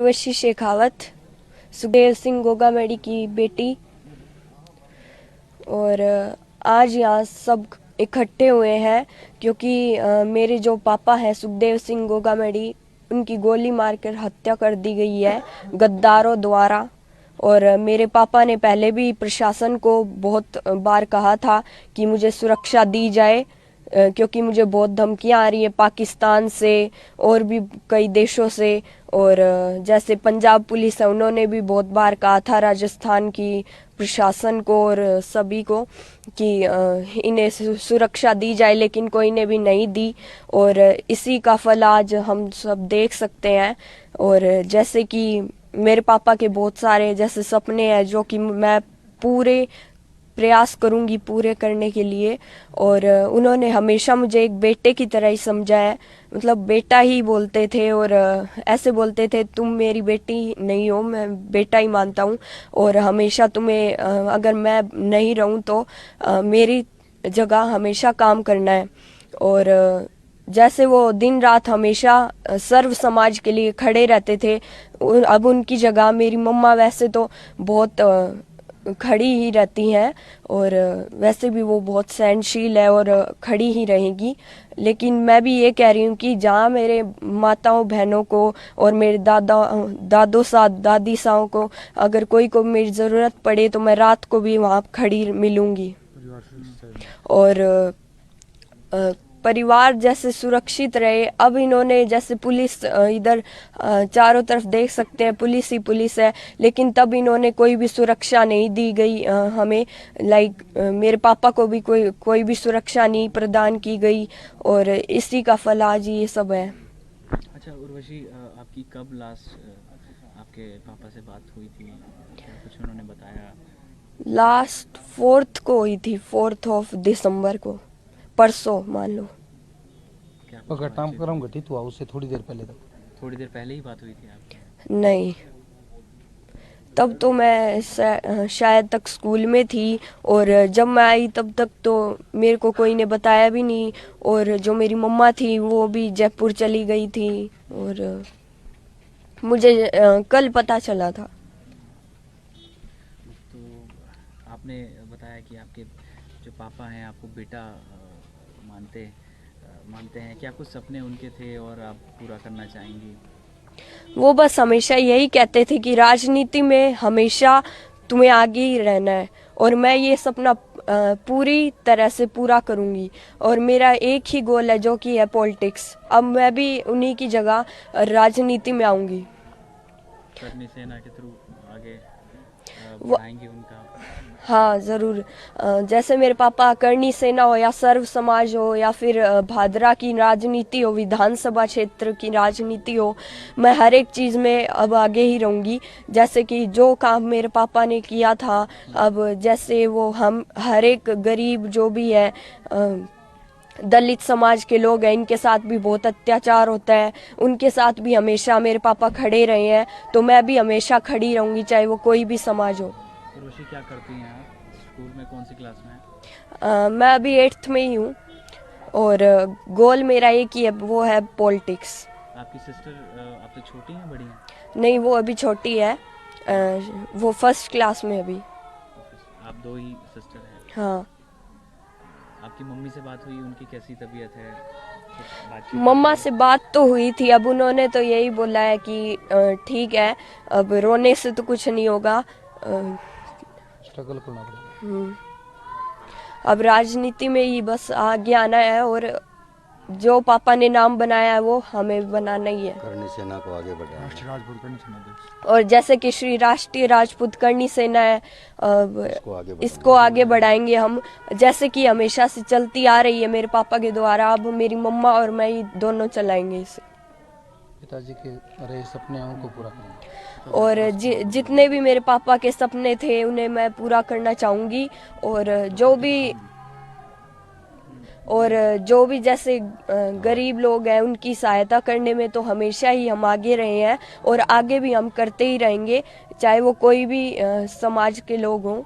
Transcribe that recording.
उर्वशी शेखावत, सुखदेव सिंह गोगामेडी की बेटी। और आज यहाँ सब इकट्ठे हुए हैं क्योंकि मेरे जो पापा हैं सुखदेव सिंह गोगामेडी, उनकी गोली मारकर हत्या कर दी गई है गद्दारों द्वारा। और मेरे पापा ने पहले भी प्रशासन को बहुत बार कहा था कि मुझे सुरक्षा दी जाए, क्योंकि मुझे बहुत धमकियां आ रही है पाकिस्तान से और भी कई देशों से। और जैसे पंजाब पुलिस है, उन्होंने भी बहुत बार कहा था राजस्थान की प्रशासन को और सभी को कि इन्हें सुरक्षा दी जाए, लेकिन कोई ने भी नहीं दी। और इसी का फल आज हम सब देख सकते हैं। और जैसे कि मेरे पापा के बहुत सारे जैसे सपने हैं जो कि मैं पूरे प्रयास करूंगी पूरे करने के लिए। और उन्होंने हमेशा मुझे एक बेटे की तरह ही समझा है, मतलब बेटा ही बोलते थे। और ऐसे बोलते थे तुम मेरी बेटी नहीं हो, मैं बेटा ही मानता हूँ। और हमेशा तुम्हें अगर मैं नहीं रहूँ तो मेरी जगह हमेशा काम करना है। और जैसे वो दिन रात हमेशा सर्व समाज के लिए खड़े रहते थे, अब उनकी जगह मेरी मम्मा वैसे तो बहुत खड़ी ही रहती हैं। और वैसे भी वो बहुत सहनशील है और खड़ी ही रहेगी। लेकिन मैं भी ये कह रही हूँ कि जहाँ मेरे माताओं बहनों को और मेरे दादों साथ दादी साओं को अगर कोई को मेरी ज़रूरत पड़े तो मैं रात को भी वहाँ खड़ी मिलूँगी। और परिवार जैसे सुरक्षित रहे। अब इन्होंने जैसे पुलिस इधर चारों तरफ देख सकते हैं पुलिस ही पुलिस है, लेकिन तब इन्होंने कोई भी सुरक्षा नहीं दी गई हमें। लाइक मेरे पापा को भी कोई भी सुरक्षा नहीं प्रदान की गई। और इसी का फल आज ये सब है। अच्छा उर्वशी, आपकी कब लास्ट आपके पापा से बात हुई थी? क्या कुछ उन्होंने बताया? लास्ट 4th को हुई थी, 4th दिसंबर को, परसों मान लो। क्या घटनाक्रम घटित हुआ उससे थोड़ी देर पहले तक? थोड़ी देर पहले ही बात हुई थी आपकी? नहीं, तब तो मैं शायद तक स्कूल में थी। और जब मैं आई तब तक तो मेरे को कोई ने बताया भी नहीं। और जो मेरी मम्मा थी वो भी जयपुर चली गई थी। और मुझे कल पता चला था। तो आपने बताया कि आपके जो पापा हैं आपको बेटा मानते हैं। क्या कुछ सपने उनके थे और आप पूरा करना चाहेंगी? वो बस हमेशा यही कहते थे कि राजनीति में हमेशा तुम्हें आगे ही रहना है। और मैं ये सपना पूरी तरह से पूरा करूंगी। और मेरा एक ही गोल है जो कि है पॉलिटिक्स। अब मैं भी उन्हीं की जगह राजनीति में आऊंगी। करनी सेना के थ्रू आगे बढ़ाएंगे उनका? हाँ ज़रूर। जैसे मेरे पापा करनी सेना हो या सर्व समाज हो या फिर भादरा की राजनीति हो, विधानसभा क्षेत्र की राजनीति हो, मैं हर एक चीज़ में अब आगे ही रहूँगी। जैसे कि जो काम मेरे पापा ने किया था, अब जैसे वो हम हर एक गरीब जो भी है, दलित समाज के लोग हैं, इनके साथ भी बहुत अत्याचार होता है, उनके साथ भी हमेशा मेरे पापा खड़े रहे हैं। तो मैं भी हमेशा खड़ी रहूँगी चाहे वो कोई भी समाज हो। उर्वशी, क्या करती हैं आप? स्कूल में कौन सी क्लास में हैं? मैं अभी 8th में ही हूँ। और गोल मेरा एक ही है, वो है पॉलिटिक्स। आपकी सिस्टर आपसे छोटी हैं बड़ी हैं? नहीं, वो अभी छोटी है। वो 1st क्लास में अभी। आप दो ही सिस्टर हैं? हाँ। आपकी मम्मी से बात हुई? उनकी कैसी तबीयत है? मम्मा से बात तो हुई थी। अब उन्होंने तो यही बोला है कि ठीक है, अब रोने से तो कुछ नहीं होगा, स्ट्रगल करना पड़ेगा। अब राजनीति में ही बस आगे आना है। और जो पापा ने नाम बनाया है वो हमें बनाना ही है। करनी सेना को आगे बढ़ाना। और जैसे कि श्री राष्ट्रीय राजपूत करनी सेना है, इसको आगे बढ़ाएंगे हम, जैसे कि हमेशा से चलती आ रही है मेरे पापा के द्वारा। अब मेरी मम्मा और मैं ही दोनों चलाएंगे इसे। पिताजी के रहे सपने हैं उनको पूरा करना। और जितने भी मेरे पापा के सपने थे उन्हें मैं पूरा करना चाहूँगी। और जो भी जैसे गरीब लोग हैं उनकी सहायता करने में तो हमेशा ही हम आगे रहे हैं और आगे भी हम करते ही रहेंगे, चाहे वो कोई भी समाज के लोग हों।